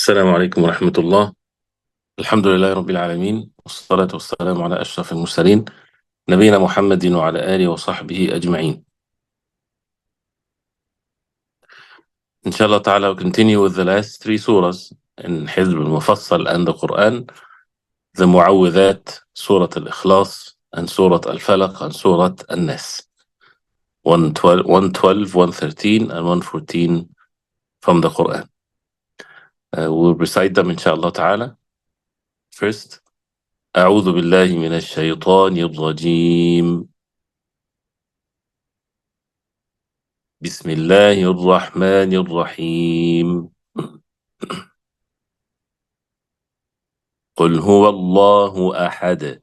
السلام عليكم ورحمة الله. الحمد لله رب العالمين، والصلاة والسلام على أشرف المرسلين نبينا محمد وعلى آله وصحبه أجمعين. Inshallah ta'ala, we'll continue with the last three surahs in Hizb al-Mufassal and the Quran, the Mu'awwidhat, Surah Al-Ikhlas, and Surah Al-Falaq, and Surah An-Nas. 112, 113, and 114 from the Quran. We'll recite them inshallah ta'ala. First, أعوذ بالله من الشيطان الرجيم. بسم الله الرحمن الرحيم. قل هو الله أحد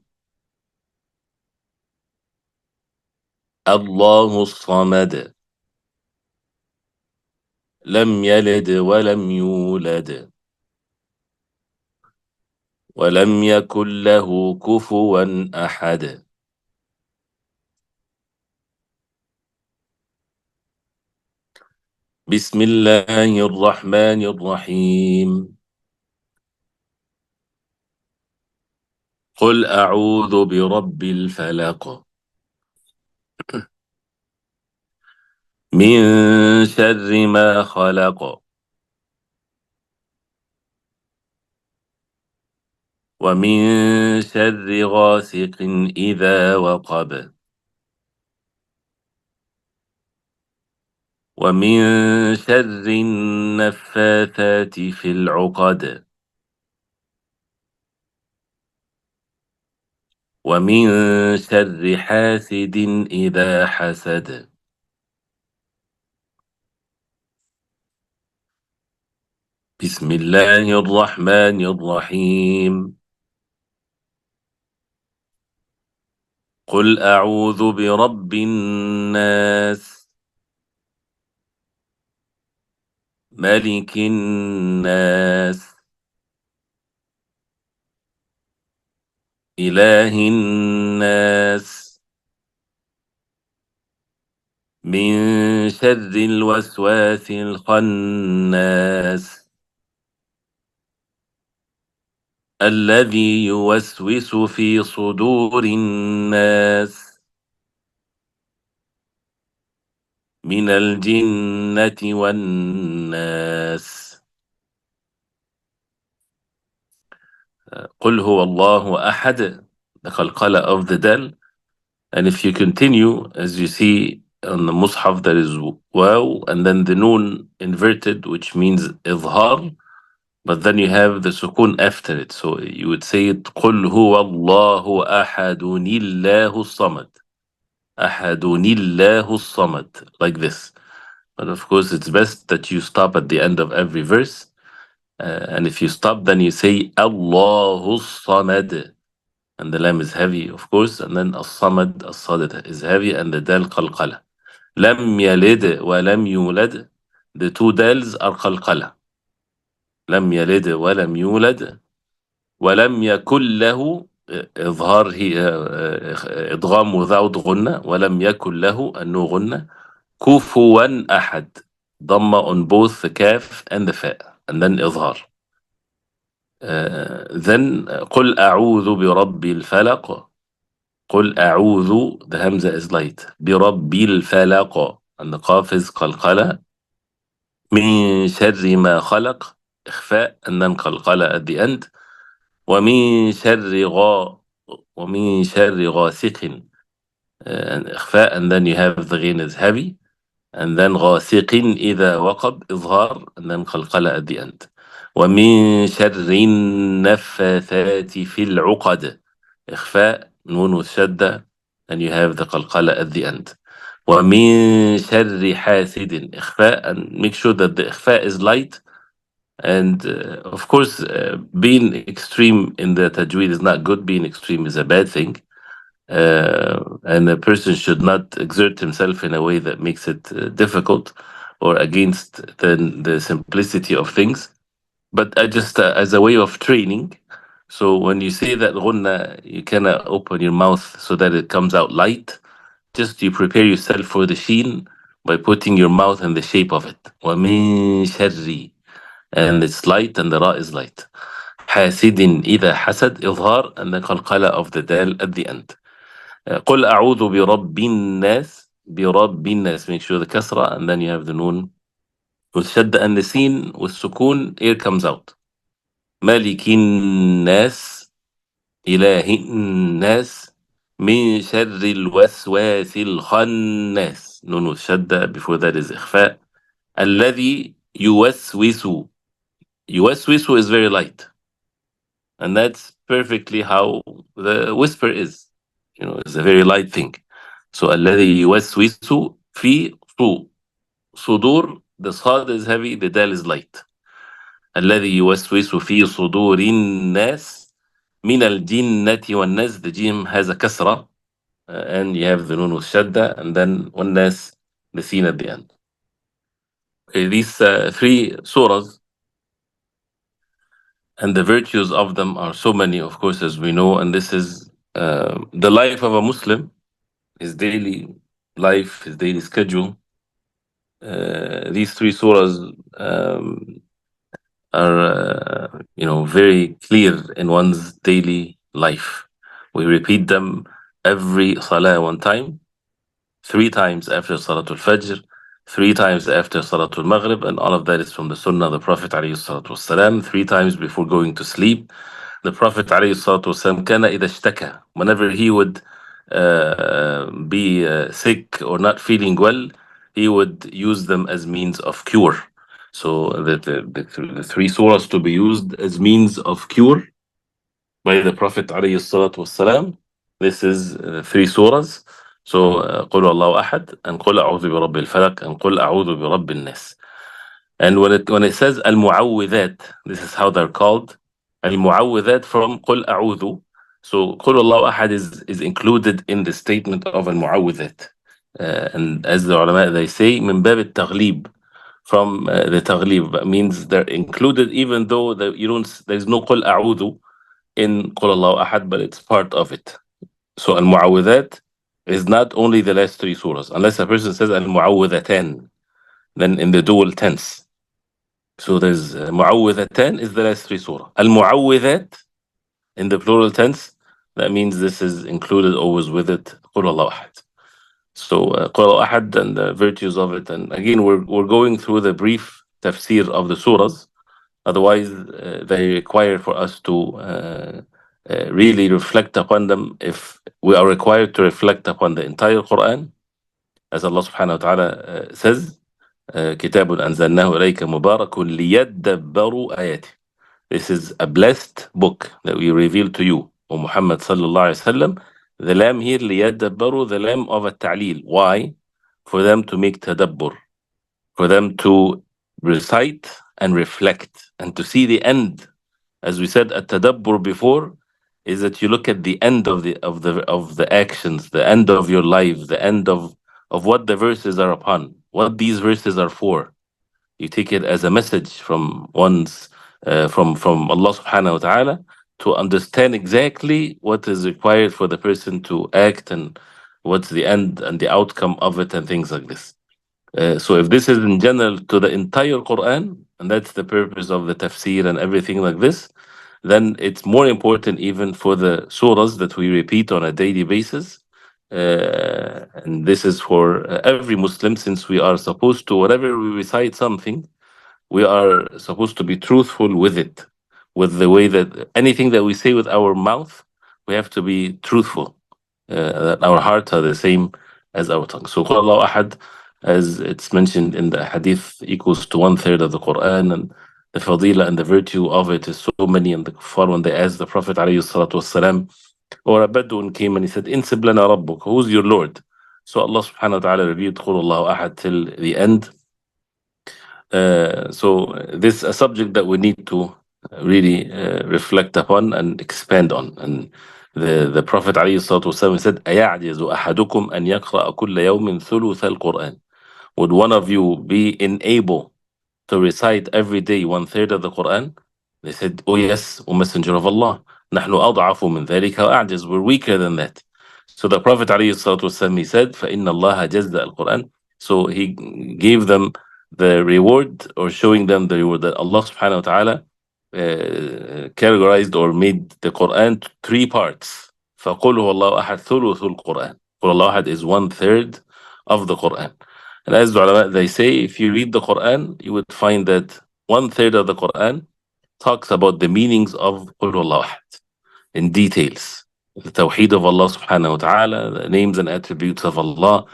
الله الصمد لم يلد ولم يولد ولم يكن له كفوا أحد. بسم الله الرحمن الرحيم. قل أعوذ برب الفلق من شر ما خلق ومن شر غاسق إذا وقب ومن شر النفاثات في العقد ومن شر حاسد إذا حسد. بسم الله الرحمن الرحيم. قل أعوذ برب الناس ملك الناس إله الناس من شر الوسواس الخناس الذي يوسوس في صدور الناس من الجنة والناس. قل هو الله أحد, the qalqala of the dal. And if you continue, as you see on the mushaf, there is waw and then the noon inverted, which means izhar, but then you have the sukun after it. So you would say it, قل هو الله أحد الله الصمد أحد الله الصمد, like this. But of course, it's best that you stop at the end of every verse. And if you stop, then you say Allahu Samad. And the lam is heavy, of course. And then As-Samad, As-Sadid is heavy. And the dal qalqala. Lam yalid wa lam yulad. The two dals are qalqala. Lam yalid wa lam yulad. Wa lam yakul lahu. إظهار هي إدغام without غنة. ولم يكن له أنه غنة. كفوا أحد, ضمة on both the kaf and the fa, and then إظهار. Then قل أعوذ برب الفلق. قل أعوذ, the hamza is light. برب الفلق, and the qaf is قلقلة. من شر ما خلق, إخفاء, and then قلقلة at the end. ومن شر غاسق, and إخفاء, and then you have the ghin is heavy. And then غاسق إذا وقب, إظهار, and then قلقلة at the end. ومن شر النفاثات في العقد, إخفاء, نون والشدة, and you have the قلقلة at the end. ومن شر حاسد, إخفاء, and make sure that the إخفاء is light. And of course, being extreme in the tajweed is not good. Being extreme is a bad thing. And a person should not exert himself in a way that makes it difficult or against the simplicity of things. But just as a way of training, so when you say that ghunna, you cannot open your mouth so that it comes out light. Just you prepare yourself for the sheen by putting your mouth in the shape of it. وَمِن شَرِّ, and it's light, and the ra is light. حاسد إذا حسد, إظهار, and the qalqala of the dal at the end. قل أعوذ برب الناس, برب الناس, make sure the kasra, and then you have the noon with shadda, and the sin with sukun, air comes out. ملك الناس, إله الناس, من شر الوسواس الخناس, noon with shadda, before that is إخفاء. الذي يوسوس, يوسوس is very light, and that's perfectly how the whisper is. It's a very light thing. So الذي يوسوس في صدور, the صاد is heavy, the dal is light. الذي يوسوس في صدور الناس من الجنة والناس, the jim has a kasra, and you have the noon with shadda, and then والناس, the sin at the end. These three surahs, and the virtues of them are so many, of course, as we know, and this is the life of a Muslim, his daily life, his daily schedule. These three surahs are, very clear in one's daily life. We repeat them every salah one time, 3 times after Salatul Fajr, 3 times after Salatul Maghrib, and all of that is from the Sunnah of the Prophet ﷺ, 3 times before going to sleep. The Prophet ﷺ, كان إذا اشتكى, whenever he would be sick or not feeling well, he would use them as means of cure. So the 3 surahs to be used as means of cure by the Prophet ﷺ, this is 3 surahs. So قل الله أحد, and قل أعوذ برب الفلق, and قل أعوذ برب الناس. And when it says al-mu'awwidhat, this is how they're called. Al-mu'awwidhat from قل أعوذ. So قل الله أحد is included in the statement of al-mu'awwidhat. And as the ulama, they say, من باب التغليب, from the تغليب, means they're included even though there's no قل أعوذ in قل الله أحد, but it's part of it. So al-mu'awwidhat is not only the last 3 surahs, unless a person says al-mu'awwidhatan, then in the dual tense. So there's mu'awwidhatan is the last 3 surah. Al-mu'awwidhat in the plural tense, that means this is included always with it. قل الله أحد. So قل الله أحد and the virtues of it. And again, we're going through the brief tafseer of the surahs. Otherwise, they require for us to really reflect upon them. If we are required to reflect upon the entire Quran, as Allah subhanahu wa ta'ala says, كتاب أنزلناه إليك مبارك ليدبروا آياته. This is a blessed book that we reveal to you, O Muhammad sallallahu alaihi wasallam. The lam here, ليدبروا, the lam of a ta'lil. Why? For them to make tadabbur, for them to recite and reflect, and to see the end. As we said, at tadabbur before is that you look at the end of the actions, the end of your life, the end of what the verses are upon, what these verses are for. You take it as a message from one's from Allah subhanahu wa ta'ala to understand exactly what is required for the person to act, and what's the end and the outcome of it, and things like this. So if this is in general to the entire Quran, and that's the purpose of the tafsir and everything like this, then it's more important even for the surahs that we repeat on a daily basis. And this is for every Muslim, since we are supposed to, whenever we recite something, we are supposed to be truthful with it, with the way that anything that we say with our mouth, we have to be truthful, that our hearts are the same as our tongue. So قل الله أحد, as it's mentioned in the hadith, equals to 1/3 of the Quran, and the fadila and the virtue of it is so many. And the kuffar, when they asked the Prophet ﷺ, or a Bedouin came and he said, Insib lana rabbuk, who's your Lord? So Allah subhanahu wa ta'ala revealed قل الله أحد till the end. So this is a subject that we need to really reflect upon and expand on. And the Prophet ﷺ said, أَيَعْجِزُ أَحَدُكُمْ أَنْ يَقْرَأَ كُلَّ يَوْمٍ ثُلُثَ الْقُرْآنِ. Would one of you be unable to recite every day 1/3 of the Quran? They said, oh yes, O Messenger of Allah, نحن أضعف من ذلك وأعجز. We're weaker than that. So the Prophet ﷺ, he said, فإن الله جزء القرآن. So he gave them the reward, or showing them the reward that Allah subhanahu wa ta'ala categorized or made the Quran to three parts. فَقُلْ هُوَ اللَّهُ أَحَدٌ ثُلُثُ الْقُرْآن. قُلْ اللَّهُ أَحَدٌ is 1/3 of the Quran. And as the ulama, they say, if you read the Quran, you would find that 1/3 of the Quran talks about the meanings of قُلْ هُوَ اللَّهُ أَحَدٌ in details. The Tawheed of Allah subhanahu wa ta'ala, the names and attributes of Allah,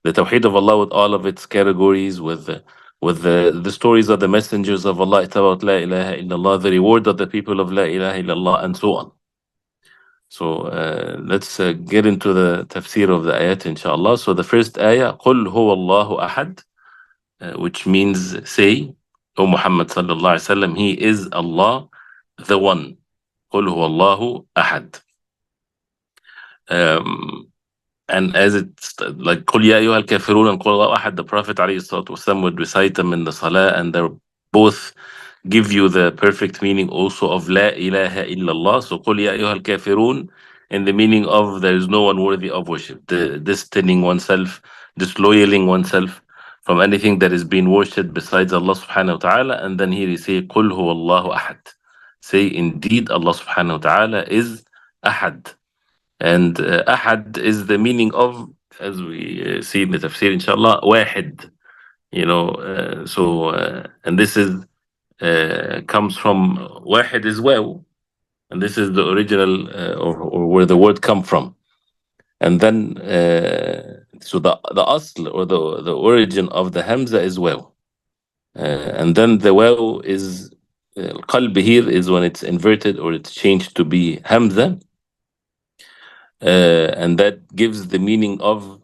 the Tawheed of Allah with all of its categories, with the stories of the messengers of Allah, about La ilaha illallah, the reward of the people of La ilaha illallah, and so on. So let's get into the tafsir of the ayat, inshallah. So the first ayah, قُلْ هُوَ اللَّهُ أَحَدٌ, which means, say, O Muhammad sallallahu alaihi wasallam, he is Allah, the one. قُلْ هُوَ اللَّهُ أَحَدٌ. And as it's like قُلْ يَا أَيُّهَا الْكَافِرُونَ and قُلْ اللَّهُ أَحَدٌ, the Prophet ﷺ would recite them in the salah, and they're both give you the perfect meaning also of La ilaha illallah. So قُلْ يَا أَيُّهَا الْكَافِرُونَ in the meaning of there is no one worthy of worship, distancing oneself, disloyaling oneself from anything that is being worshipped besides Allah subhanahu wa ta'ala. And then here he say قُلْ هُوَ اللَّهُ أَحَدٌ. Say indeed Allah subhanahu wa ta'ala is Ahad. And Ahad is the meaning of, as we see in the tafsir, inshallah, Wahid. And this is comes from Wahid as well, and this is the original or where the word come from. And then so the asl, or the origin of the hamza is waw, and then the waw is qalb here is when it's inverted or it's changed to be hamza. And that gives the meaning of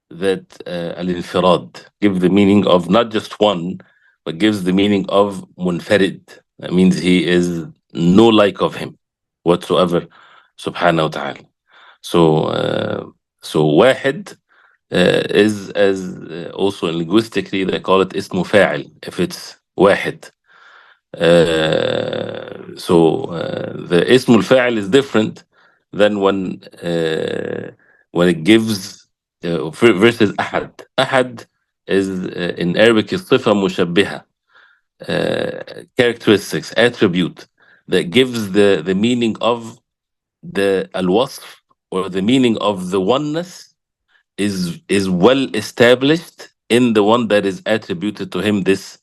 that al-infirad, give the meaning of not just one, but gives the meaning of munfarid. That means he is no like of him whatsoever, subhanahu wa ta'ala. So wahid is, as also linguistically they call it ismu fa'il, if it's wahid. The ismul fa'il is different than when it gives versus ahad. Ahad is in Arabic is صفة مشبهة, characteristics, attribute that gives the meaning of the al-wasf, or the meaning of the oneness is well established in the one that is attributed to him this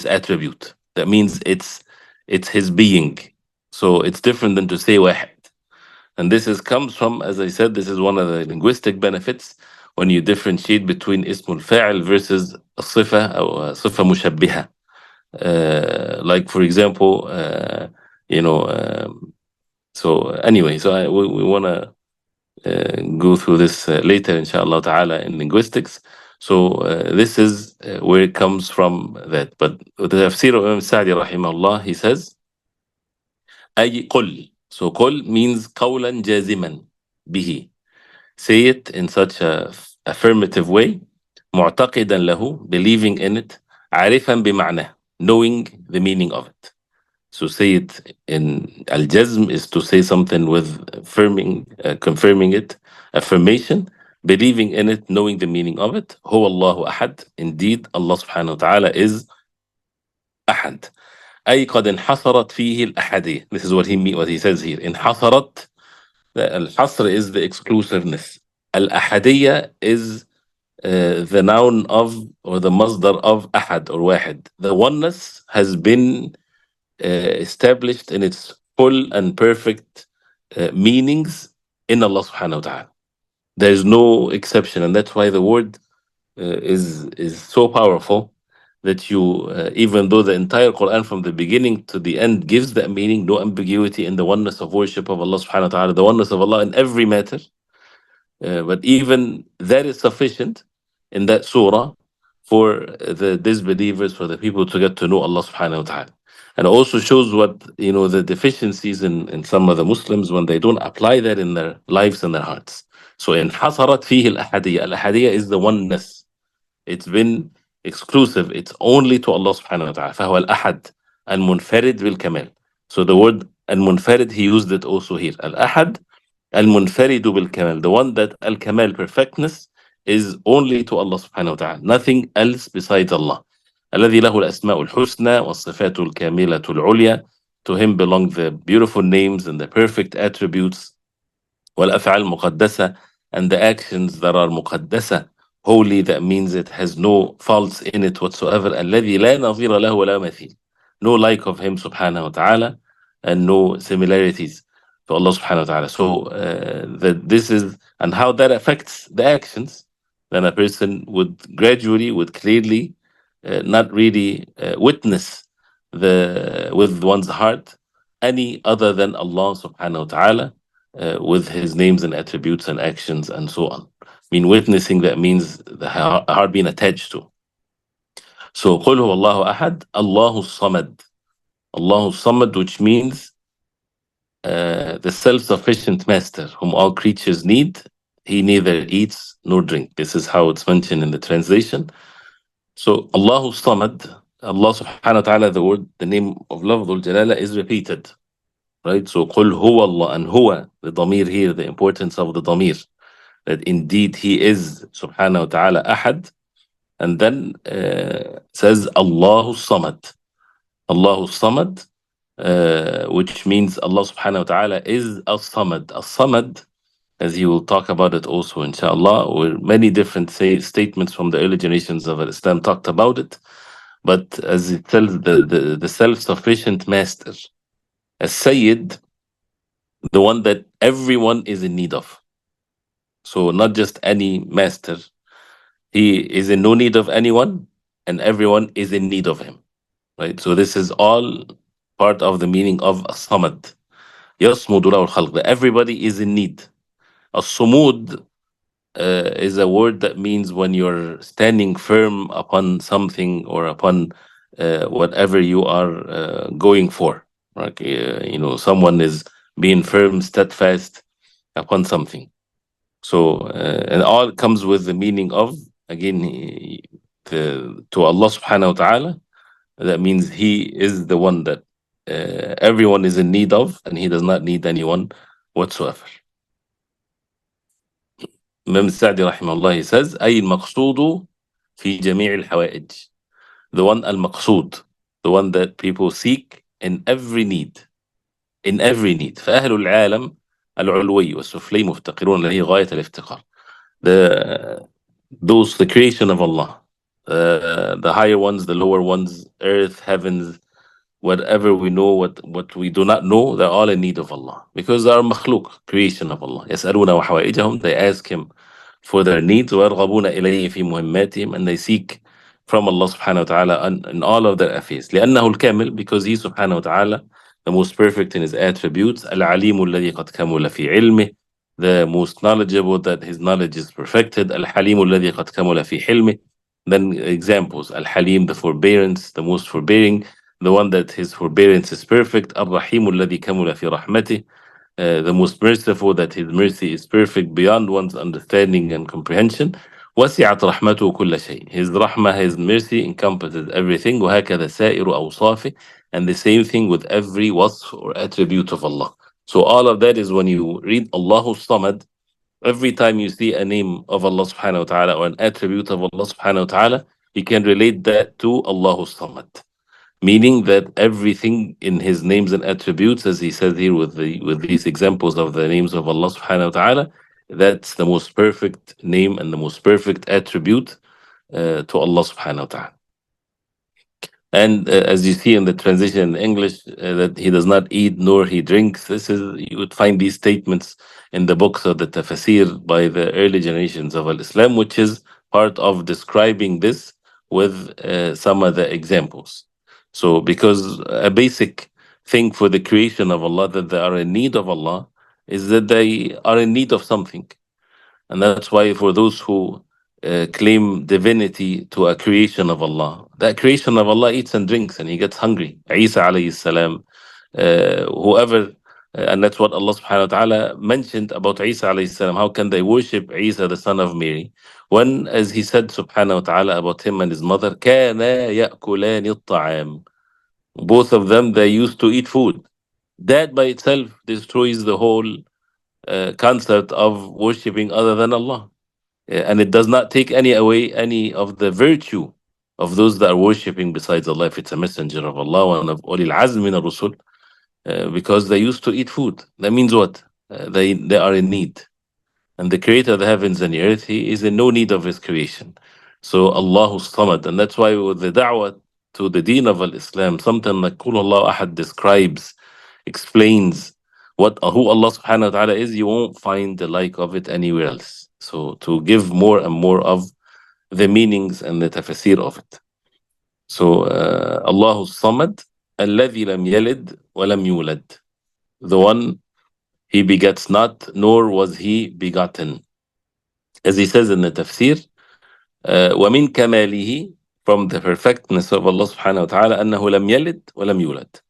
attribute. That means it's his being. So it's different than to say wahid. And this comes from, as I said, this is one of the linguistic benefits when you differentiate between ismul fa'il versus sifa or sifa mushabbiha. Like for example, so anyway, so we want to go through this later, inshallah ta'ala, in linguistics. So this is where it comes from, that. But the tafsir of Imam Sa'di rahimahullah, he says, أي قل. So قل means قولا جازما به. Say it in such a affirmative way, معتقدا له, believing in it, عارفا بمعناه, knowing the meaning of it. So say it in al-jazm is to say something with affirming, confirming it, affirmation, believing in it, knowing the meaning of it. هو الله أحد. Indeed, Allah subhanahu wa ta'ala is أحد. أي قد انحصرت فيه الأحدية. This is what he says here. انحصرت, the al-hasr is the exclusiveness. Al-ahadiyya is the noun of, or the masdar of ahad or wahid. The oneness has been established in its full and perfect meanings in Allah subhanahu wa ta'ala. There is no exception, and that's why the word is so powerful that you, even though the entire Quran from the beginning to the end gives that meaning, no ambiguity in the oneness of worship of Allah subhanahu wa ta'ala, the oneness of Allah in every matter, but even that is sufficient in that surah for the disbelievers, for the people to get to know Allah subhanahu wa ta'ala. And it also shows what, the deficiencies in some of the Muslims when they don't apply that in their lives and their hearts. So in حصرت فيه الأحدية. Al-Ahadiyya is the oneness. It's been exclusive. It's only to Allah subhanahu wa ta'ala. فهو الأحد المنفرد بالكمال. So the word al-munfarid, he used it also here. Al-Ahad al-munfaridu bil-kamal. The one that al-kamal, perfectness, is only to Allah subhanahu wa ta'ala. Nothing else besides Allah. الذي له الأسماء الحسنى والصفات الكاملة العليا. To him belong the beautiful names and the perfect attributes والأفعال المقدسة and the actions that are مقدسة, holy, that means it has no faults in it whatsoever. الذي لا نظير له ولا مثيل, no like of him subhanahu wa ta'ala, and no similarities to Allah subhanahu wa ta'ala. So this is, and how that affects the actions, then a person would gradually, would clearly not really witness with one's heart any other than Allah subhanahu wa ta'ala, with his names and attributes and actions and so on. I mean, witnessing, that means the heart being attached to. So قل هو الله أحد الله الصمد. Allah Samad, which means the self-sufficient master whom all creatures need. He neither eats nor drinks. This is how it's mentioned in the translation. So Allah Samad, Allah subhanahu wa ta'ala, the word, the name of Lafdul Jalala is repeated. Right? So قل هو Allah, and huwa, the damir here, the importance of the damir, that indeed he is subhanahu wa ta'ala ahad, and then says Allahu Samad. Allahu Samad, which means Allah subhanahu wa ta'ala is As-Samad. As-Samad, as he will talk about it also inshallah, or many different statements from the early generations of Islam talked about it, but as it tells, the self-sufficient master, As-Sayyid, the one that everyone is in need of. So not just any master. He is in no need of anyone, and everyone is in need of him. Right? So this is all part of the meaning of As-Samad. يَصْمُدُ لَهُ الْخَلْقِ. Everybody is in need. As-Sumud is a word that means when you're standing firm upon something or upon whatever you are going for. Like, someone is being firm, steadfast upon something. So, and all comes with the meaning of, again, to Allah subhanahu wa ta'ala. That means he is the one that everyone is in need of, and he does not need anyone whatsoever. Imam Sa'di rahimahullah, he says, أي المقصود في جميع الحوائج. The one al-maqsood, the one that people seek in every need. In every need. فأهل العالم العلوي والسفلي مفتقرون إليه غاية الافتقار. The creation of Allah, the higher ones, the lower ones, earth, heavens, whatever we know, what we do not know, they're all in need of Allah, because they are makhluk, creation of Allah. يسألون وحوائجهم, they ask him for their needs, ويرغبون إليه في مهماتهم, and they seek from Allah subhanahu wa ta'ala in all of their affairs. لأنه الكامل, because he subhanahu wa ta'ala, the most perfect in his attributes. العليم الذي قد كمل في علمه, the most knowledgeable, that his knowledge is perfected. الحليم الذي قد كمل في حلمه. Then examples: Al-Halim, the forbearance, the most forbearing, the one that his forbearance is perfect. Ar-Rahim الذي كمل في رحمته, the most merciful, that his mercy is perfect beyond one's understanding and comprehension. وسعت رحمته كل شيء, his rahmah, his mercy encompasses everything. وهكذا سائر أوصافه, and the same thing with every wasf or attribute of Allah. So all of that is when you read Allahu Samad, every time you see a name of Allah subhanahu wa ta'ala or an attribute of Allah subhanahu wa ta'ala, you can relate that to Allahu Samad. Meaning that everything in his names and attributes, as he says here with these examples of the names of Allah subhanahu wa ta'ala, that's the most perfect name and the most perfect attribute to Allah subhanahu wa ta'ala. And as you see in the translation in English, that he does not eat nor he drinks. You would find these statements in the books of the Tafseer by the early generations of Islam, which is part of describing this with some of the examples. So, because a basic thing for the creation of Allah, that they are in need of Allah, is that they are in need of something. And that's why for those who claim divinity to a creation of Allah, that creation of Allah eats and drinks and he gets hungry. Isa alayhi salam, whoever, and that's what Allah subhanahu wa ta'ala mentioned about Isa alayhi salam. How can they worship Isa, the son of Mary, when, as he said subhanahu wa ta'ala about him and his mother, كَانَا يَأْكُلَانِ الطَّعَامِ, both of them, they used to eat food. That by itself destroys the whole concept of worshipping other than Allah. And it does not take away any of the virtue of those that are worshipping besides Allah, if it's a messenger of Allah, one of Ulil Azm min al-Rusul, because they used to eat food. That means what? They are in need. And the creator of the heavens and the earth, he is in no need of his creation. So Allahu Samad. And that's why with the da'wah to the deen of Islam, something like Qul Allah Ahad describes, explains who Allah subhanahu wa ta'ala is, you won't find the like of it anywhere else. So to give more and more of the meanings and the tafsir of it. So Allahu Samad, الذي لم يلد ولم يولد. The one, he begets not, nor was he begotten. As he says in the tafsir, ومن كماله, from the perfectness of Allah subhanahu wa ta'ala, أنه لم يلد ولم يولد.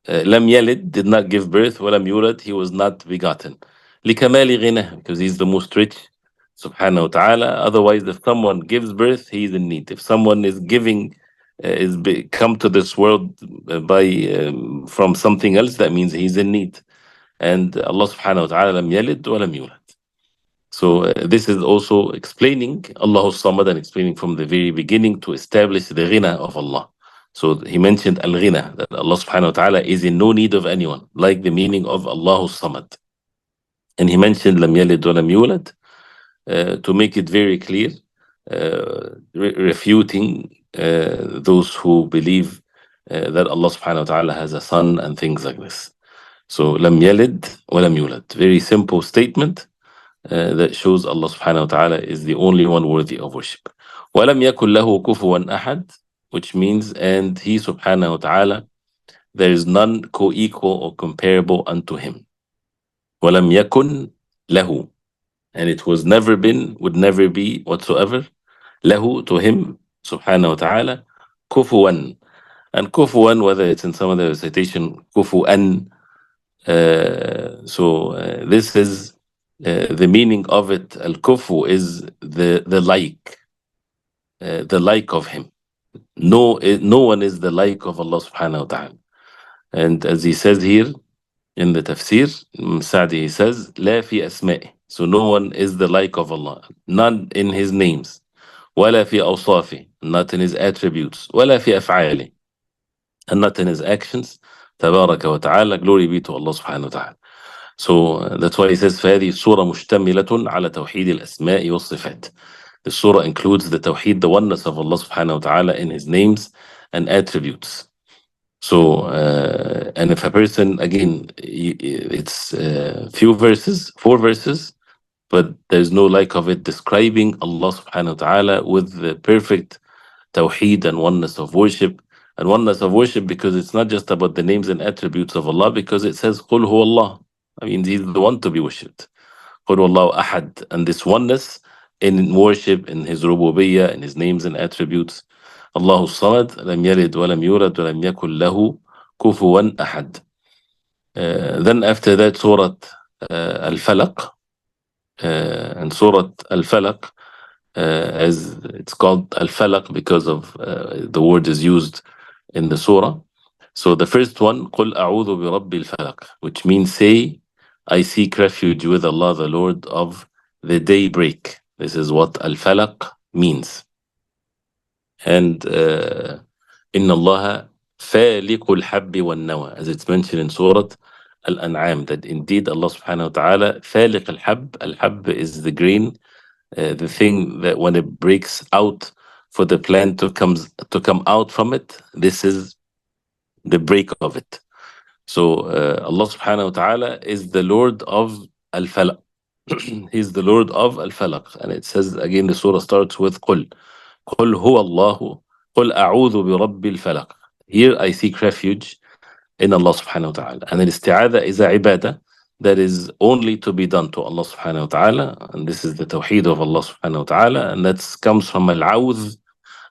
لم يلد, did not give birth, ولم يولد, he was not begotten. لكمال غناه, because he's the most rich subhanahu wa ta'ala. Otherwise, if someone gives birth, he is in need. If someone is giving, come to this world from something else, that means he's in need. And Allah subhanahu wa ta'ala لم يلد ولم يولد. So this is also explaining Allah Samad, and explaining from the very beginning to establish the ghina of Allah. So he mentioned al-ghina, that Allah subhanahu wa ta'ala is in no need of anyone, like the meaning of Allah Samad. And he mentioned lam yalid wa lam yulad, to make it very clear, refuting those who believe that Allah subhanahu wa ta'ala has a son and things like this. So lam yalid wa lam yulad, very simple statement that shows Allah subhanahu wa ta'ala is the only one worthy of worship. وَلَمْ يَكُنْ لَهُ كُفُوًا أَحَدٍ, which means, and he subhanahu wa ta'ala, there is none co-equal or comparable unto him. وَلَمْ يَكُنْ لَهُ, and it was never been, would never be whatsoever, له, to him, subhanahu wa ta'ala, كُفُوًا. And كُفُوًا, whether it's in some of the recitation, كُفُوًا, this is the meaning of it. Al-kufu is the like of him. No one is the like of Allah subhanahu wa ta'ala. And as he says here in the tafsir, Sa'di, he says, لا في أسمائه. So no one is the like of Allah, none in his names, ولا في أوصافه, not in his attributes, ولا في أفعاله, and not in his actions. تبارك وتعالى, glory be to Allah subhanahu wa ta'ala. So that's why he says فهذه السورة مشتملة على توحيد الأسماء والصفات. The surah includes the tawheed, the oneness of Allah subhanahu wa ta'ala in his names and attributes. So and if a person, again, it's few verses, 4 verses, but there's no like of it describing Allah subhanahu wa ta'ala with the perfect tawheed and oneness of worship. And oneness of worship, because it's not just about the names and attributes of Allah, because it says قُلْ هُوَ اللَّهُ, I mean, he's the one to be worshipped. قُلْ هُوَ اللَّهُ أَحَدٌ, and this oneness in worship, in his rububiyyah, in his names and attributes. Allahu Samad, لم يلد ولم يولد ولم يكن له كفوا أحد. Then after that, Surah Al-Falaq, and Surah Al-Falaq, as it's called Al-Falaq because of the word is used in the surah. So the first one, قُلْ أَعُوذُ بِرَبِّ الْفَلَقِ, which means, say, I seek refuge with Allah, the Lord of the daybreak. This is what Al-Falaq means. And إِنَّ اللَّهَ فَالِقُ الْحَبِّ وَالنَّوَى, as it's mentioned in Surah Al-An'am, that indeed Allah subhanahu wa ta'ala, فَالِقُ الْحَبِّ, al-hab is the grain, the thing that when it breaks out for the plant to come out from it, this is the break of it. So Allah subhanahu wa ta'ala is the Lord of Al-Falaq. He's the Lord of Al-Falaq. And it says, again, the surah starts with قُلْ هُوَ اللَّهُ قُلْ أَعُوذُ بِرَبِّ الْفَلَقِ. Here I seek refuge in Allah subhanahu wa ta'ala. And al-isti'adha is a ibadah that is only to be done to Allah subhanahu wa ta'ala. And this is the tawheed of Allah subhanahu wa ta'ala. And that comes from al-awdh.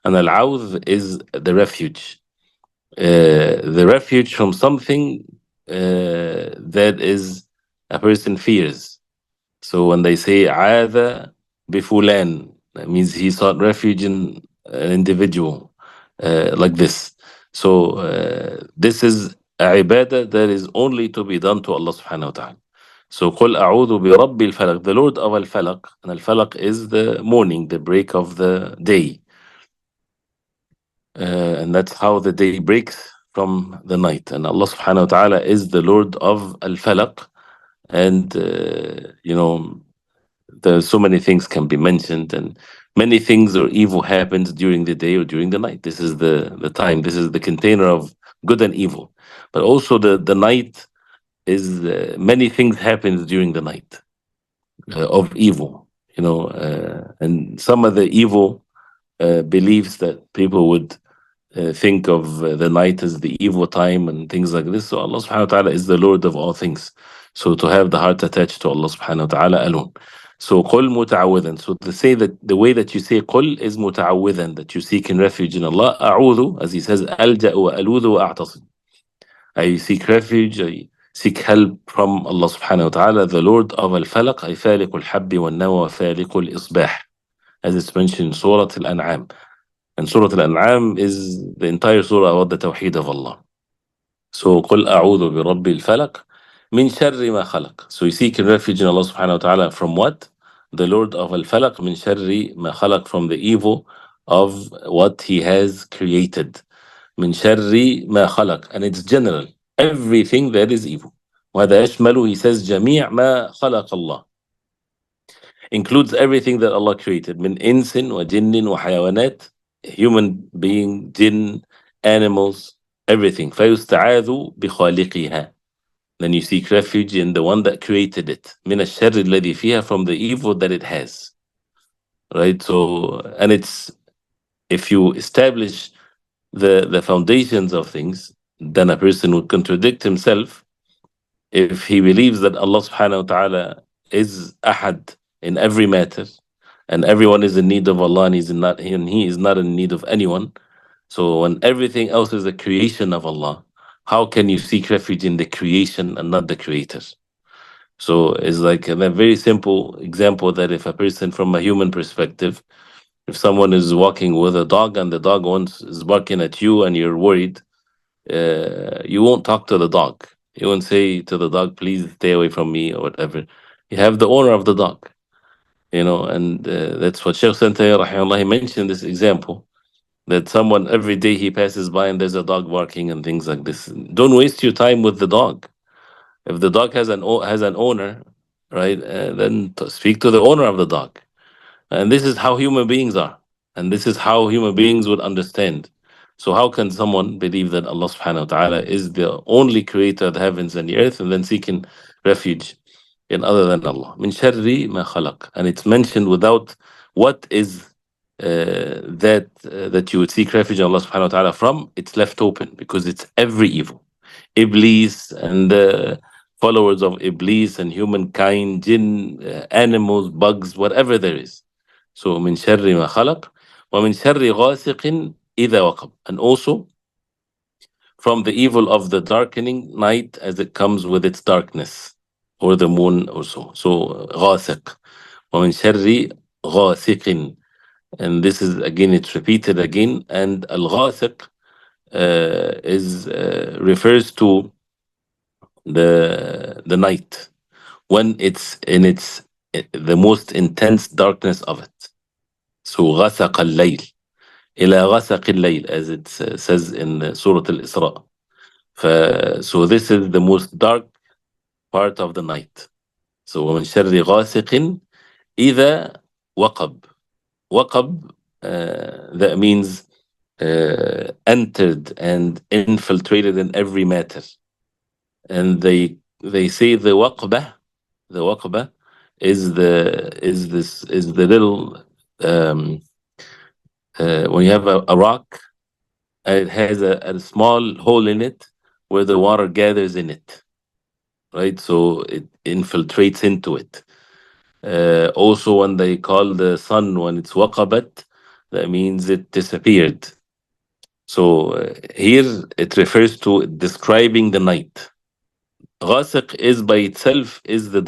And al-awdh is the refuge. The refuge from something that is a person fears. So when they say عاذ بفلان, that means he sought refuge in an individual, like this. So this is a ibadah that is only to be done to Allah subhanahu wa ta'ala. So قُلْ أَعُوذُ بِرَبِّ الْفَلَقِ, the Lord of Al-Falaq. And Al-Falaq is the morning, the break of the day. and that's how the day breaks from the night. And Allah subhanahu wa ta'ala is the Lord of Al-Falaq. And, there's so many things can be mentioned, and many things or evil happens during the day or during the night. This is the time. This is the container of good and evil. But also the night is many things happens during the night of evil. And some of the evil beliefs that people would think of the night as the evil time and things like this. So Allah subhanahu wa ta'ala is the Lord of all things. So to have the heart attached to Allah subhanahu wa ta'ala alone. So قل متعوذا. So to say that the way that you say قل is متعوذا, that you seek in refuge in Allah. أعوذ, as he says, ألجأ وألوذ وأعتصم. I seek refuge, I seek help from Allah subhanahu wa ta'ala, the Lord of Al-Falaq, أي فالق الحب والنوى فالق الإصباح, as it's mentioned in Surah Al-An'am. And Surah Al-An'am is the entire surah about the Tawheed of Allah. So قل أعوذ برب الفلق من شر ما خلق. So you seek refuge in Allah subhanahu wa ta'ala from what? The Lord of Al-Falaq, من شر ما خلق, from the evil of what He has created. من شر ما خلق, and it's general, everything that is evil. وهذا يشمل, he says, جميع ما خلق الله, includes everything that Allah created. من إنس وجن وحيوانات, human being, jinn, animals, everything. فيستعاذ بخالقها, then you seek refuge in the one that created it. من الشر الذي فيها, from the evil that it has. Right? So, and it's, if you establish the foundations of things, then a person would contradict himself if he believes that Allah subhanahu wa ta'ala is ahad in every matter, and everyone is in need of Allah, and he is not in need of anyone. So when everything else is a creation of Allah, how can you seek refuge in the creation and not the creator? So it's like a very simple example, that if a person, from a human perspective, if someone is walking with a dog and the dog is barking at you and you're worried, you won't talk to the dog. You won't say to the dog, please stay away from me or whatever. You have the owner of the dog, and that's what Sheikh Santay rahimahullah, he mentioned this example, that someone every day he passes by and there's a dog barking and things like this. Don't waste your time with the dog. If the dog has an owner, right, then speak to the owner of the dog. And this is how human beings are. And this is how human beings would understand. So how can someone believe that Allah subhanahu wa ta'ala is the only creator of the heavens and the earth, and then seeking refuge in other than Allah? Min sharri ma khalaq. And it's mentioned without what is that you would seek refuge in Allah subhanahu wa ta'ala from. It's left open because it's every evil. Iblis and the followers of Iblis and humankind, jinn, animals, bugs, whatever there is. So من شر ما خلق ومن شر غاسق إذا وقب, and also from the evil of the darkening night as it comes with its darkness, or the moon or so. So غاسق ومن شر غاسق, and this is again, it's repeated again. And al-ghasiq is refers to the night when it's in its the most intense darkness of it. So غسق الليل إلى غسق الليل, as it says in Surah Al-Isra. So this is the most dark part of the night. So ومن شر غاسق إذا وقب. وقب, that means entered and infiltrated in every matter. And they say the waqbah is the little when you have a rock, it has a small hole in it where the water gathers in it, right? So it infiltrates into it. Also, when they call the sun, when it's waqabat, that means it disappeared. So here it refers to describing the night. Ghasiq is by itself is the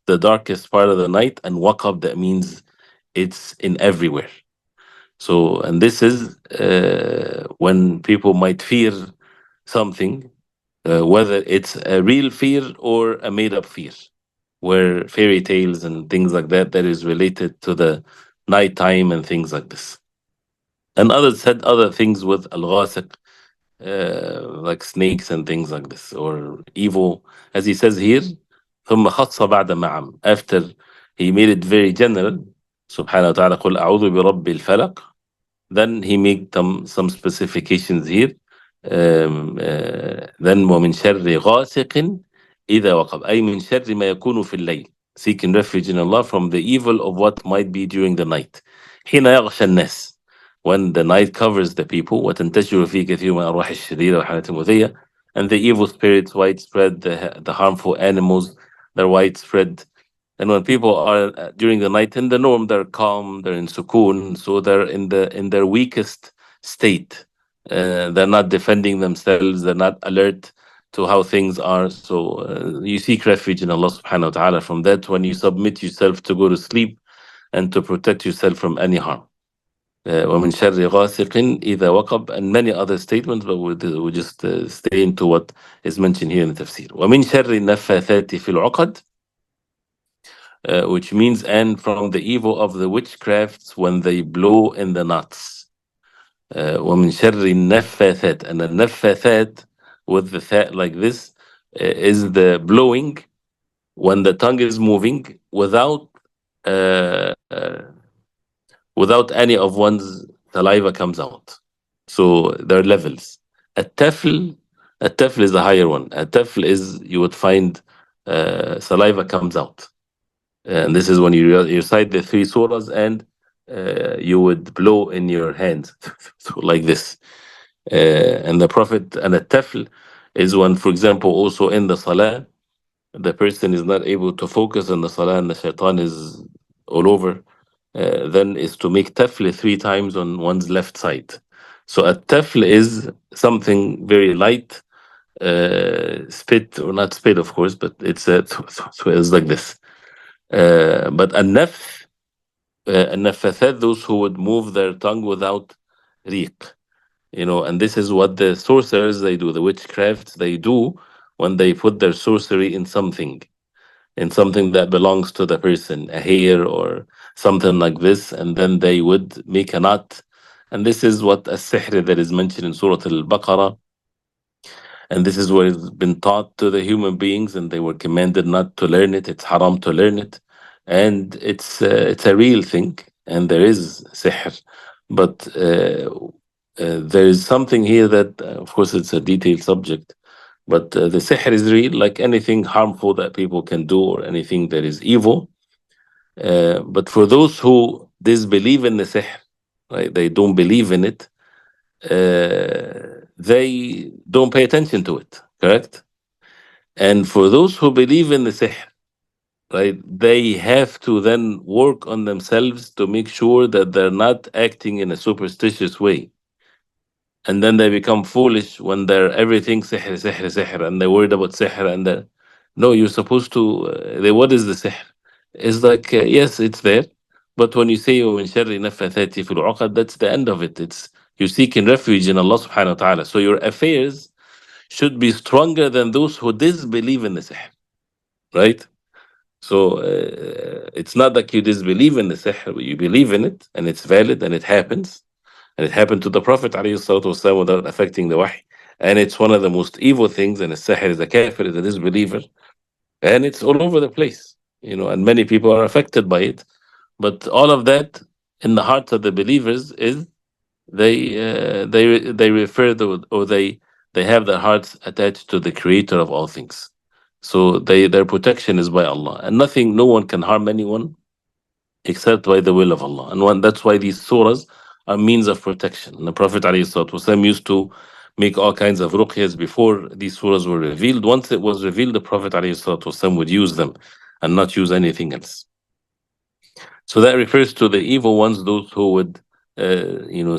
darkest part of the night, and waqab, that means it's in everywhere. So, and this is when people might fear something, whether it's a real fear or a made-up fear, where fairy tales and things like that is related to the nighttime and things like this. And others said other things with al-ghasiq, like snakes and things like this, or evil, as he says here. ثم خص بعد ما عم. After he made it very general, سبحانه وتعالى, قل أعوذ برب الفلق. Then he made some specifications here. Then ومن شر غاسق إذا وقب, أي من شر ما يكون في الليل. Seeking refuge in Allah from the evil of what might be during the night. حين يغشى الناس, when the night covers the people. وتنتشر فيه كثير من الأرواح الشريرة والحالات المؤذية, and the evil spirits widespread, the harmful animals, they're widespread. And when people are during the night in the norm, they're calm, they're in sukoon, so they're in their weakest state. They're not defending themselves, they're not alert to how things are. So you seek refuge in Allah subhanahu wa ta'ala from that when you submit yourself to go to sleep and to protect yourself from any harm. ومن شر غاسق إذا وقب, and many other statements, but we'll just stay into what is mentioned here in the tafsir. ومن شر النفاثات في العقد, which means, and from the evil of the witchcrafts when they blow in the knots. ومن شر النفاثات, and the naffathat with the that like this is the blowing when the tongue is moving without any of one's saliva comes out. So there are levels. التفل is the higher one. التفل is, you would find saliva comes out. And this is when you recite the 3 surahs and you would blow in your hands, so like this. And the Prophet, and a tafl is when, for example, also in the salah, the person is not able to focus on the salah and the shaitan is all over, then is to make tafl 3 times on one's left side. So a tafl is something very light, spit, or not spit, of course, but it's like this. But النفاثات, those who would move their tongue without riq, and this is what the sorcerers, they do, the witchcrafts, they do when they put their sorcery in something that belongs to the person, a hair or something like this, and then they would make a knot. And this is what a sihr that is mentioned in Surah Al-Baqarah. And this is what has been taught to the human beings, and they were commanded not to learn it. It's haram to learn it, and it's a real thing, and there is sihr. But there is something here that, of course, it's a detailed subject, but the sihr is real, like anything harmful that people can do or anything that is evil. But for those who disbelieve in the sihr, right, they don't believe in it, they don't pay attention to it, correct? And for those who believe in the sihr, right, they have to then work on themselves to make sure that they're not acting in a superstitious way. And then they become foolish when they're everything sihr, sihr, sihr, and they're worried about sihr, and no, you're supposed to, what is the sihr? It's like, yes, it's there, but when you say وَمِن شَرِّ نَفَّثَاتِ فِي الْعُقَدِ, that's the end of it. It's, you're seeking refuge in Allah subhanahu wa ta'ala. So your affairs should be stronger than those who disbelieve in the sihr, right? So it's not that you disbelieve in the sihr, but you believe in it, and it's valid, and it happens. And it happened to the Prophet ﷺ without affecting the wahy. And it's one of the most evil things, and the sihr is a kafir, is a disbeliever. And it's all over the place, and many people are affected by it. But all of that in the hearts of the believers is they refer to, or they have their hearts attached to the creator of all things. So their protection is by Allah, and no one can harm anyone except by the will of Allah. And that's why these surahs are means of protection. And the Prophet ﷺ used to make all kinds of ruqyas before these surahs were revealed. Once it was revealed, the Prophet ﷺ would use them and not use anything else. So that refers to the evil ones, those who would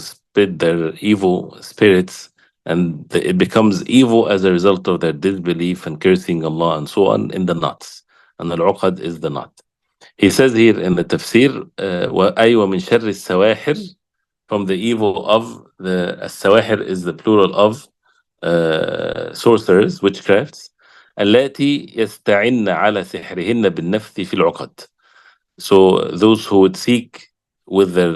spit their evil spirits, and it becomes evil as a result of their disbelief and cursing Allah and so on, in the knots. And al-uqad is the knot. He says here in the tafsir, وَأَيْ وَمِن شَرِّ السَّوَاحِرِ, from the evil of the السواحر is the plural of sorcerers, witchcrafts, اللاتي يستعن على سحرهن بالنفث في العقد. So those who would seek with their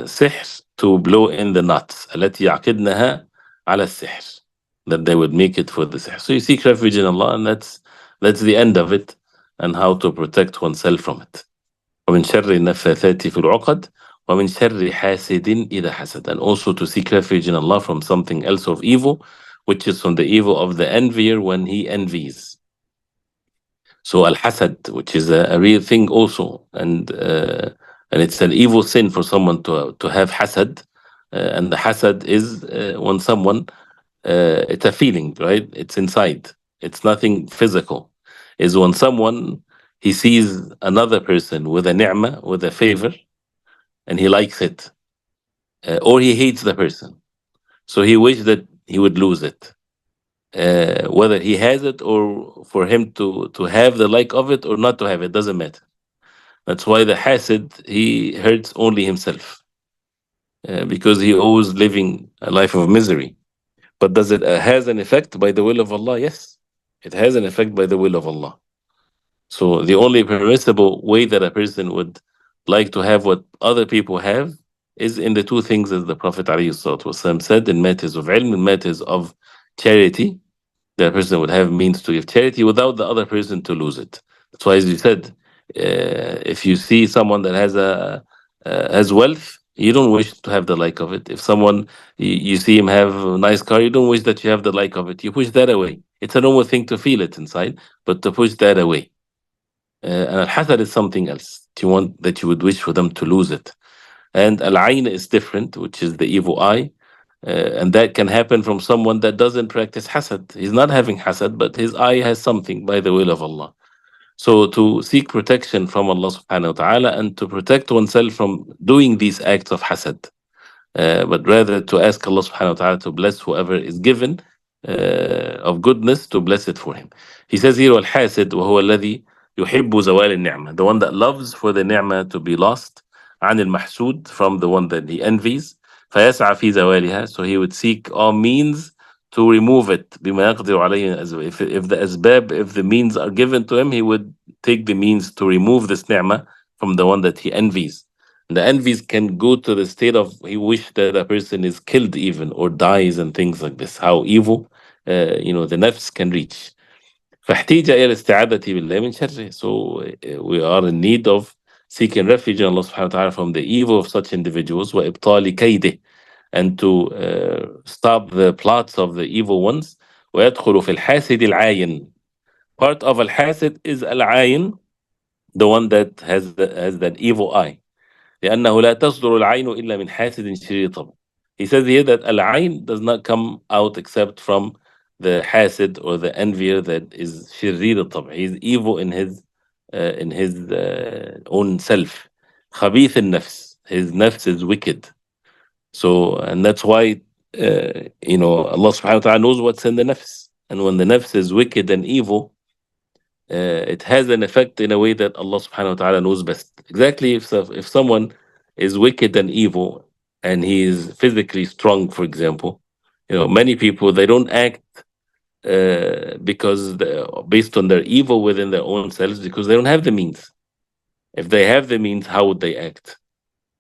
sihr to blow in the knots التي يعقدنها على السحر, that they would make it for the sihr. So you seek refuge in Allah, and that's the end of it, and how to protect oneself from it. ومن شر النفاثات في العقد ومن شر حاسد إذا حسد, and also to seek refuge in Allah from something else of evil, which is from the evil of the envier when he envies. So al-hasad, which is a real thing also, and it's an evil sin for someone to have hasad, and the hasad is when someone, it's a feeling, right? It's inside. It's nothing physical. Is when someone, he sees another person with a ni'mah, with a favor, and he likes it, or he hates the person. So he wishes that he would lose it. Whether he has it, or for him to have the like of it or not to have it, doesn't matter. That's why the hasid, he hurts only himself, because he always living a life of misery. But does it has an effect by the will of Allah? Yes, it has an effect by the will of Allah. So the only permissible way that a person would like to have what other people have is in the two things, as the Prophet ﷺ said, in matters of ilm, in matters of charity. The person would have means to give charity without the other person to lose it. That's why, as you said, if you see someone that has wealth, you don't wish to have the like of it. If someone, you see him have a nice car, you don't wish that you have the like of it. You push that away. It's a normal thing to feel it inside, but to push that away. And al-hasad is something else. You want that you would wish for them to lose it. And al-ayn is different, which is the evil eye. And that can happen from someone that doesn't practice hasad. He's not having hasad, but his eye has something by the will of Allah. So to seek protection from Allah subhanahu wa ta'ala, and to protect oneself from doing these acts of hasad, but rather to ask Allah subhanahu wa ta'ala to bless whoever is given of goodness, to bless it for him. He says here, والحاسد وهو الذي يحب زوال النعمة, the one that loves for the ni'mah to be lost, عن المحسود, from the one that he envies, فيسعى في زوالها, so he would seek all means to remove it, بما يقدر عليه, if the asbab, if the means are given to him, he would take the means to remove this ni'mah from the one that he envies. The envies can go to the state of he wish that a person is killed even, or dies, and things like this. How evil, the nafs can reach. فاحتيج إلى الاستعاذة بالله من شره. So we are in need of seeking refuge in Allah subhanahu wa ta'ala from the evil of such individuals, وإبطال كيده, and to stop the plots of the evil ones. ويدخل في الحاسد العاين. Part of al-hasid is al-ayn, the one that has that evil eye. لأنه لا تصدر العين إلا من حاسد شرير طبع. He says here that al-ayn does not come out except from the hasid, or the envier, that is شرير الطبع. He's evil in his own self. خبيث النفس. His nafs is wicked. So, and that's why Allah subhanahu wa ta'ala knows what's in the nafs. And when the nafs is wicked and evil, it has an effect in a way that Allah subhanahu wa ta'ala knows best. Exactly, if someone is wicked and evil, and he is physically strong, for example, many people, they don't act because based on their evil within their own selves, because they don't have the means. If they have the means, how would they act?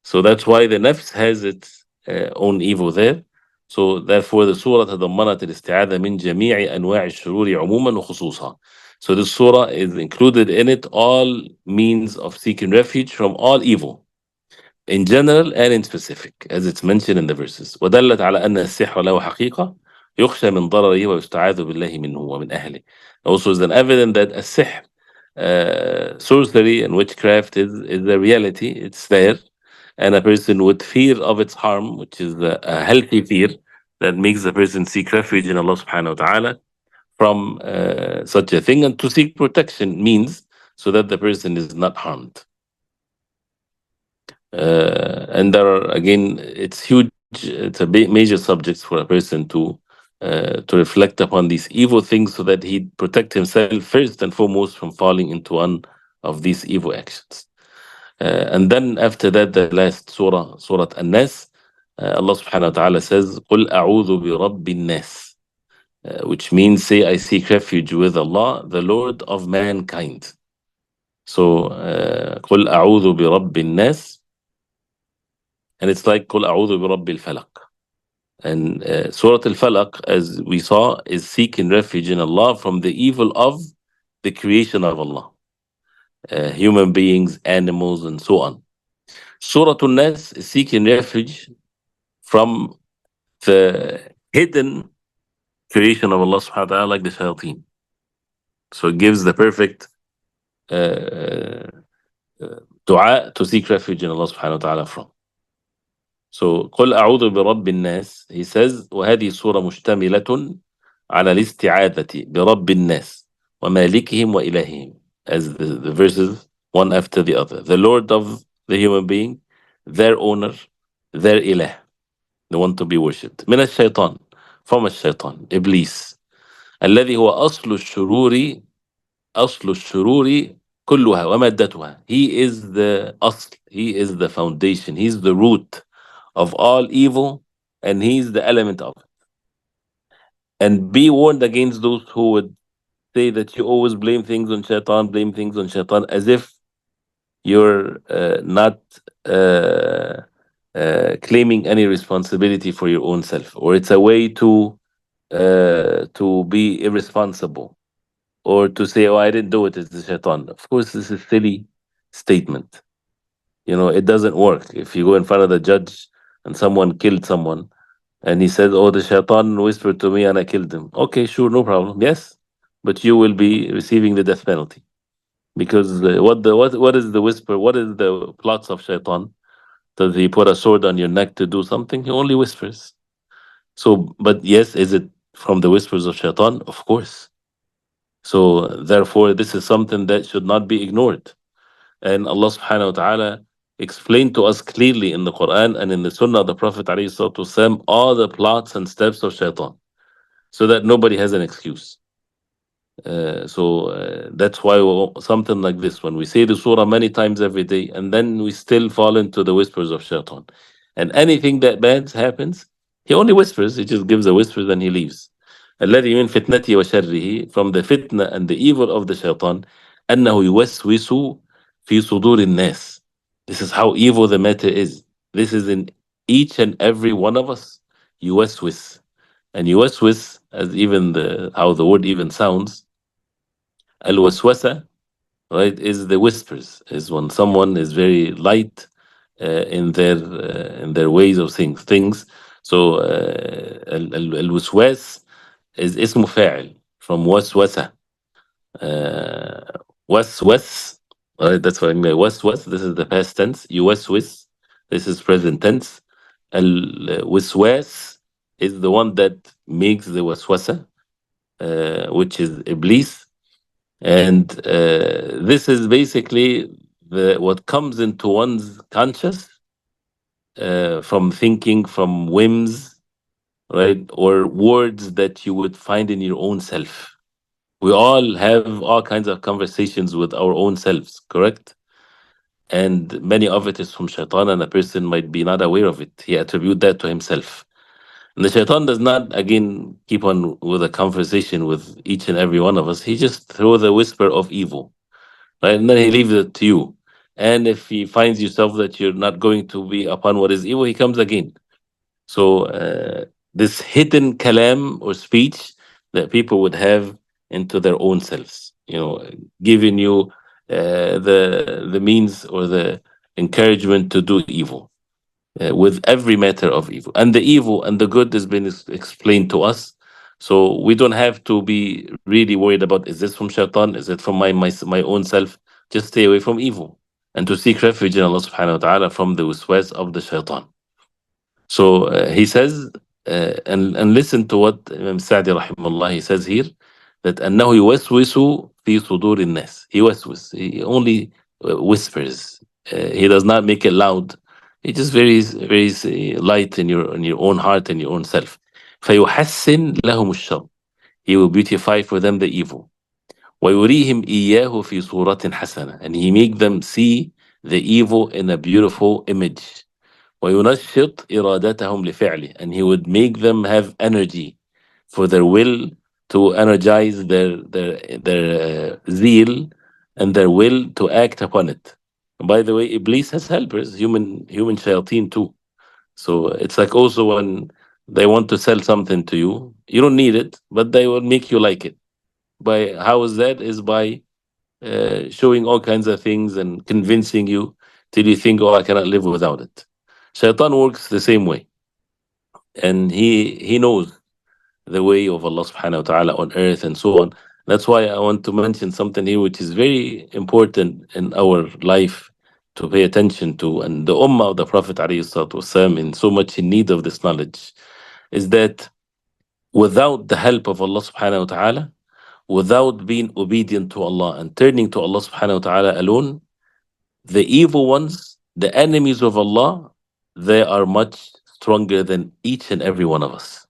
So that's why the nafs has its own evil there. So therefore the surah تضمنت الاستعاذة من جميع أنواع الشرور عموما وخصوصا. So this surah is included in it all means of seeking refuge from all evil, in general and in specific, as it's mentioned in the verses. ودلت على أن السحر له حقيقة يخشى من ضرره ويستعاذ بالله منه ومن أهله. Also is an evidence that السحر, sorcery and witchcraft, is a reality. It's there, and a person would fear of its harm, which is a healthy fear that makes the person seek refuge in Allah subhanahu wa ta'ala from such a thing, and to seek protection means so that the person is not harmed. And there are, again, it's huge, it's a big, major subject for a person to reflect upon these evil things, so that he protect himself first and foremost from falling into one of these evil actions. And then after that, the last surah, Surah An-Nas, Allah subhanahu wa ta'ala says, قُلْ أَعُوذُ بِرَبِّ النَّاسِ, which means, say, I seek refuge with Allah, the Lord of mankind. So, قُلْ أَعُوذُ بِرَبِّ النَّاسِ, And it's like قل أعوذ برب الفلق. And Surah Al-Falaq, as we saw, is seeking refuge in Allah from the evil of the creation of Allah, human beings, animals, and so on. Surah An-Nas is seeking refuge from the hidden creation of Allah subhanahu wa ta'ala, like the shayateen. So it gives the perfect uh, dua to seek refuge in Allah subhanahu wa ta'ala from. So قل أعوذ برب الناس, he says, وهذه السورة مشتملة على الاستعاذة برب الناس ومالكهم وإلههم, as the verses one after the other. The Lord of the human being, their owner, their ilah, the one to be worshipped. من الشيطان, from الشيطان, إبليس, الذي هو أصل الشرور كلها ومادتها. He is the أصل, he is the foundation, he is the root of all evil, and he's the element of it. And be warned against those who would say that you always blame things on shaitan, as if you're not uh, claiming any responsibility for your own self, or it's a way to be irresponsible, or to say, "Oh, I didn't do it; it's the shaitan." Of course, this is a silly statement. You know, it doesn't work. If you go in front of the judge and someone killed someone, and he says, "Oh, the shaitan whispered to me and I killed him." Okay, sure, no problem. Yes, but you will be receiving the death penalty, because what is the whisper? What is the plots of shaitan? Does he put a sword on your neck to do something? He only whispers. So, but yes, is it from the whispers of shaitan? Of course. So therefore, this is something that should not be ignored. And Allah subhanahu wa ta'ala explained to us clearly in the Quran and in the Sunnah of the Prophet alayhi salatu wasalam all the plots and steps of shaitan, so that nobody has an excuse. That's why something like this, when we say the surah many times every day, and then we still fall into the whispers of shaitan. And anything that bad happens, he only whispers, he just gives a whisper, then he leaves. الذي من فتنته وشره, from the fitna and the evil of the shaitan, أنه يوسوس في صدور الناس. This is how evil the matter is. This is in each and every one of us. يوسوس. And yuwaswis, as even how the word even sounds, al-waswasa, right, is the whispers, is when someone is very light in their ways of saying things. So al-waswas is ismu fa'il from waswasa. Waswas, right, that's what I mean. Waswas, this is the past tense. Yuwaswis, this is present tense. Al-waswas is the one that makes the waswasa, which is Iblis. And this is basically what comes into one's conscious from thinking, from whims, right? Or words that you would find in your own self. We all have all kinds of conversations with our own selves, correct? And many of it is from shaitan, and a person might be not aware of it. He attribute that to himself. And the shaitan does not, again, keep on with a conversation with each and every one of us. He just throws a whisper of evil, right? And then he leaves it to you. And if he finds yourself that you're not going to be upon what is evil, he comes again. So this hidden kalam or speech that people would have into their own selves, you know, giving you the means or the encouragement to do evil with every matter of evil. And the evil and the good has been explained to us. So we don't have to be really worried about, is this from shaitan? Is it from my own self? Just stay away from evil and to seek refuge in Allah subhanahu wa ta'ala from the waswas of the shaitan. So he says, and listen to what Imam Sa'di rahimahullah, he says here, that أنه يوسوس في صدور الناس. He only whispers. He does not make it loud. He just very light in your own heart and your own self. فيحسن لهم الشر. He will beautify for them the evil. ويريهم إياه في صورة حسنة. And he make them see the evil in a beautiful image. وينشط إرادتهم لفعله. And he would make them have energy for their will to energize their zeal and their will to act upon it. And by the way, Iblis has helpers, human shayateen too. So it's like also when they want to sell something to you, you don't need it, but they will make you like it. By how is that? Is by showing all kinds of things and convincing you till you think, oh, I cannot live without it. Shaitan works the same way, and he knows the way of Allah subhanahu wa ta'ala on earth and so on. That's why I want to mention something here which is very important in our life to pay attention to, and the ummah of the Prophet alayhi salatu wasalam in so much in need of this knowledge, is that without the help of Allah subhanahu wa ta'ala, without being obedient to Allah and turning to Allah subhanahu wa ta'ala alone, the evil ones, the enemies of Allah, they are much stronger than each and every one of us.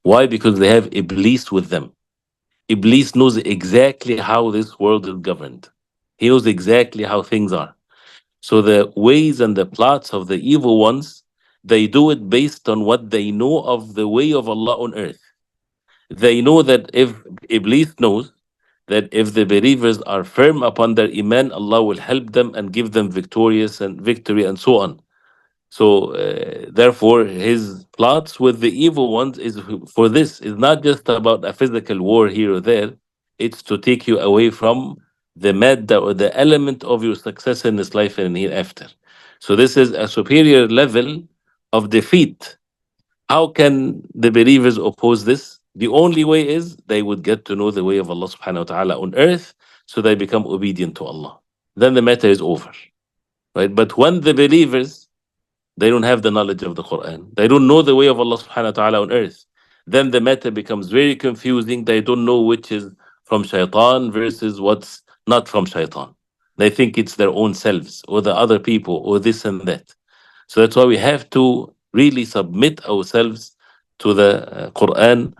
Why? Because they have Iblis with them. Iblis knows exactly how this world is governed. He knows exactly how things are. So the ways and the plots of the evil ones, they do it based on what they know of the way of Allah on earth. They know that if Iblis knows that if the believers are firm upon their iman, Allah will help them and give them victorious and victory and so on. So therefore, his plots with the evil ones is for this. It's not just about a physical war here or there. It's to take you away from the madda or the element of your success in this life and hereafter. So this is a superior level of defeat. How can the believers oppose this? The only way is they would get to know the way of Allah subhanahu wa ta'ala on earth, so they become obedient to Allah. Then the matter is over. Right? But when the believers, they don't have the knowledge of the Quran, they don't know the way of Allah subhanahu wa ta'ala on earth, then the matter becomes very confusing. They don't know which is from shaitan versus what's not from shaitan. They think it's their own selves or the other people or this and that. So that's why we have to really submit ourselves to the Quran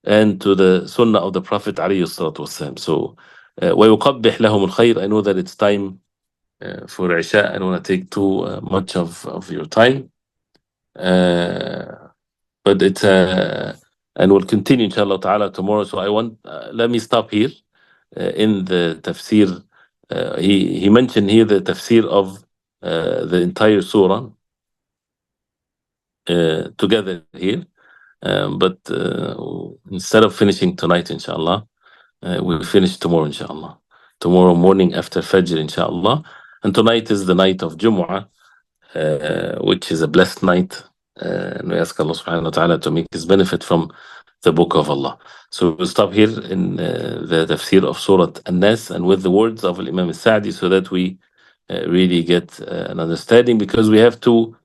and to the Sunnah of the Prophet عليه الصلاة والسلام. So ويقبح لهم الخير. I know that it's time for Isha. I don't want to take too much of your time, but it's and we'll continue inshallah ta'ala tomorrow. So I want let me stop here in the tafsir. He mentioned here the tafsir of the entire surah together here. But instead of finishing tonight, inshallah, we'll finish tomorrow, inshallah. Tomorrow morning after Fajr, inshallah. And tonight is the night of Jumu'ah, which is a blessed night. And we ask Allah subhanahu wa ta'ala to make us benefit from the book of Allah. So we'll stop here in the tafsir of Surah An-Nas and with the words of Imam al-Sa'di, so that we really get an understanding, because we have to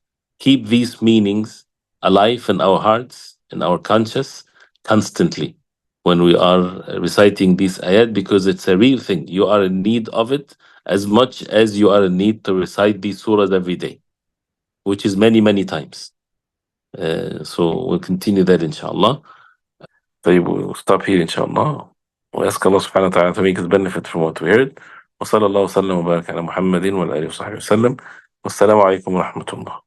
keep these meanings alive in our hearts, in our conscious, constantly when we are reciting these ayat, because it's a real thing. You are in need of it as much as you are in need to recite these surahs every day, which is many, many times. So we'll continue that, inshallah. We'll stop here, inshallah. We ask Allah subhanahu wa ta'ala to make us benefit from what we heard. وصلى الله وسلم وبارك على محمد وعلى آله وصحبه وسلم. والسلام عليكم ورحمة الله.